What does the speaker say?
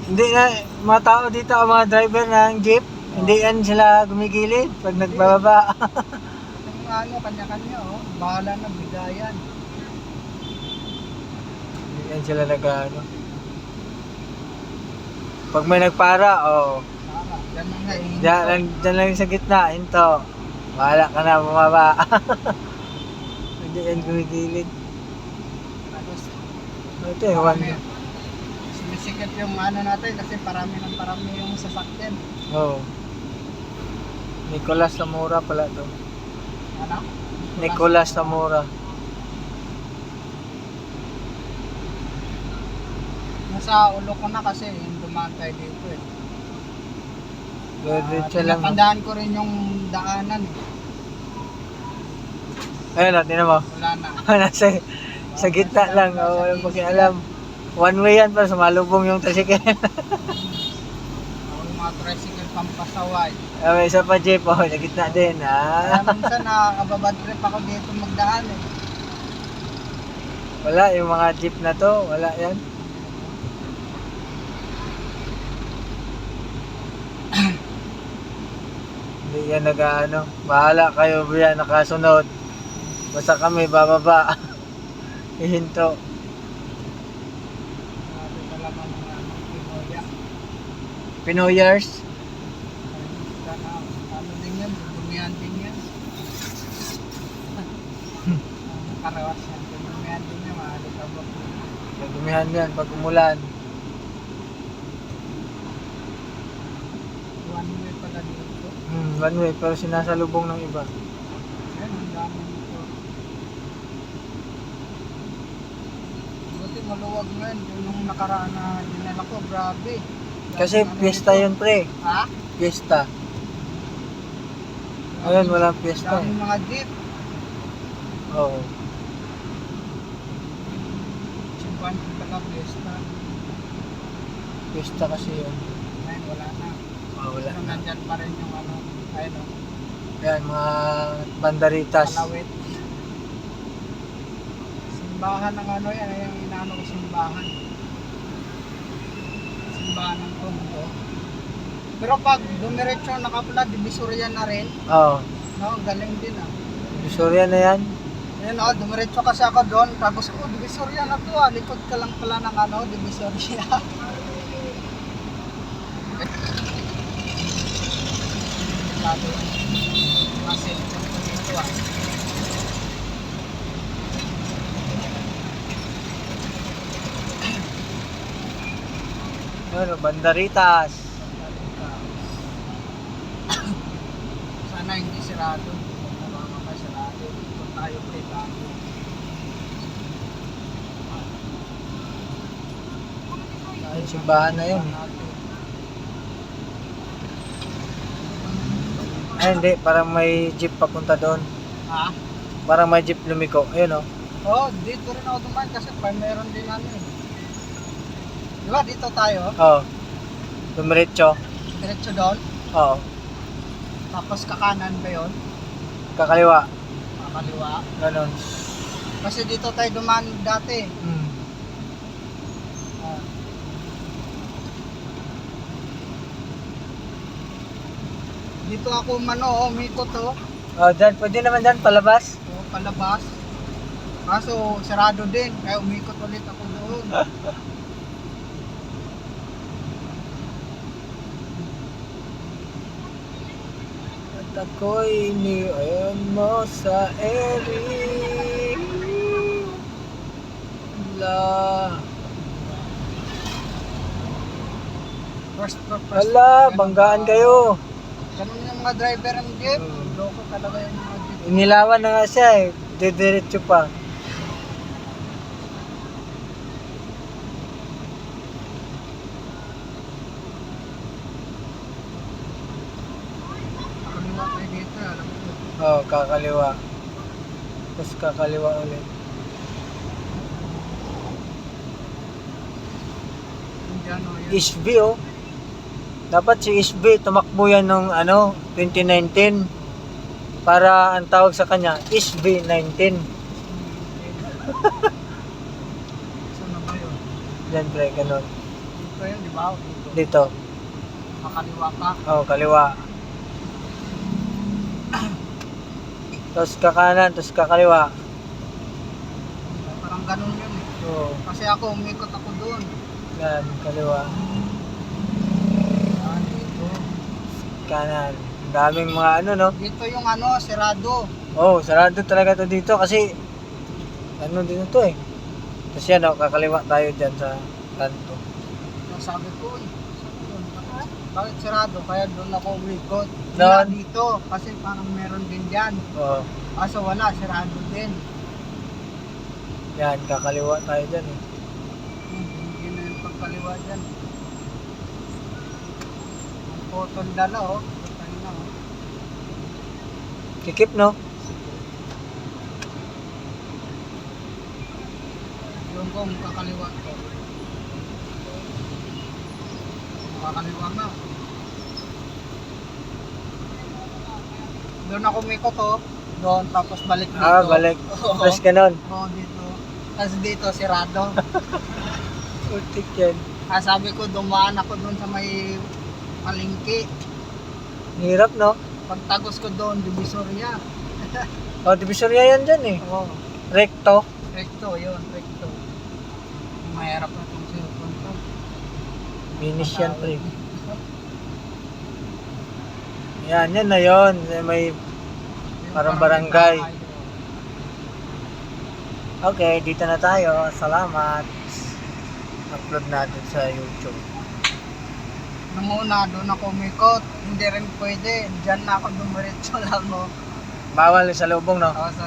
Hindi nga, mga tao dito, ang mga driver ng jeep, hindi yan sila gumigilid pag nagbababa. Yung ano, kanya-kanya, oh. Bahala na, bigayan. Hindi yan sila nag-ano. Pag may nagpara, oh, Tama, yan na nga, ihinto. dyan lang sa gitna, hinto. Bahala ka na, bumaba. Hindi yan gumigilid. Tapos, Ito eh, one. sumisikip yung ano natin kasi parami yung sasakyan. Oh. Nicolas Zamora pala to. Ano? Nicolas Zamora. Nasa ulo ko na kasi yung dumaan tayo dito eh. Diretso lang. Pinapandaan ko rin yung daanan eh. Ayun o, tinan mo. Wala na. Sa gitna lang. Oh, walang pakialam. One way yan para sumalubong yung tricycle. Yung mga tricycle pampasaway. May isa pa jeep. Oh, sa gitna din. Kaya minsan nakakababad trip ako dito magdaan eh. Wala, yung mga jeep na to. Wala yan. Hindi yan nag-ano. Bahala kayo yan nakasunod. Basta kami bababa. Ihinto. Grabe talaga mga Pinoya. Pinoyers. Ano din yan, dumihan din yan. Karawas yan, dumihan din yan, maalikabok. Nagumihan yan pag umulan. One way pala dito. One way pero sinasalubong ng iba. Yan, ang dami nito. Buti maluwag ngayon, yung nakaraan na dinala ko, grabe. Kasi piyesta yun pre. Ha? Piyesta. Ayun, walang piyesta Daming eh. mga jeep. Oo. Simpan ko pala piyesta. Piyesta kasi yun. Ngayon wala na. Wala Pero na. nandyan pa rin yung ano, ayun o, Yan, mga banderitas. Palawit. Simbahan ng ano yan, yung inaano ko simbahan. Simbahan ng Tondo. Pero pag dumiretso nakapula, Divisoria na rin. Oo. No, galing din ah. Divisoria na yan. Ayun o, dumiretso kasi ako doon. Tapos ko, Divisoria na to ah. Likod ka lang pala ng ano, Divisoria. Lalo. Kasi dito ah. Ano, banderitas. Sana hindi sirado. Kung pa sirado, kung tayo ulit bago. Ay, simbahan na yun. Ay, hindi. Parang may jeep papunta doon. Ha? Parang may jeep lumiko. Ayun o. Oo, dito rin ako dumaan kasi pa meron din ano eh. Di ba dito tayo? Oo. Dumiretso. Diretso doon. Oo. Tapos kakanan ba yun? Kakaliwa. Kaliwa. Ganon. Kasi dito tayo dumaan dati. Ah. Dito ako umikot oh. Oh, dyan. Pwede naman dyan, palabas. O, palabas. Kaso sarado din. Kaya umikot ulit ako doon. At ako'y iniwan mo sa eri. First. Hala, banggaan kayo. Ganun yung mga driver ng jeep. Loko talaga yung mga jeep. Inilawan na nga siya eh. Didiretso pa. Kaliwa tayo dito, alam mo. Oo, kakaliwa. Tapos kakaliwa ulit. Diyan o yan. SB oh. Dapat si SB tumakbo yan nung 2019. Para ang tawag sa kanya, SB19. Saan na ba yun? Yan pre, ganun. Dito yun, di ba? Dito. Dito. Makaliwa ka. Oh, kaliwa. Tapos kakanan, tapos kakaliwa. Parang ganun yun eh. Oo. Kasi ako, umikot ako doon. Yan, kaliwa. Yan, dito. Kanan. Ang daming mga ano, no? Dito yung ano, sirado. Oh, sarado talaga to dito kasi ano din to eh. Tapos yan, oh, kakaliwa tayo dyan sa kanto. Sabi ko, "Uy, saan yun? Bakit sirado? Kaya doon ako umikot. Doon? Wala dito, kasi parang meron din dyan. Oo. Kaso wala, sirado din. Yan, kakaliwa tayo dyan eh. Hindi na yung pagkaliwa dyan. Ang photon dala, oh. Patay na, oh. Kikip, no? Yung kong kakaliwa ko. Kakaliwa na. Doon ako umikot, oh. Doon, tapos balik dito. Ah, balik. Oo. Tapos ganon. Oo, dito. Tapos dito, sirado. Utik yan. Sabi ko, dumaan ako doon sa may palengke. Hirap, no? Pagtagos ko doon, Divisoria. Oh, divisorya yan dyan eh. Oo. Recto. Recto, yun, recto. Mahirap na itong cellphone ko. Finish yan, pre. Yan, yan na yun. May Yung Parang barangay. bahay, oh. Okay, dito na tayo. Salamat. Upload natin sa YouTube. Nung una, doon ako umikot. Hindi rin pwede. Diyan na ako dumiretso lang, oh. Bawal sa lubong, no? Tapos,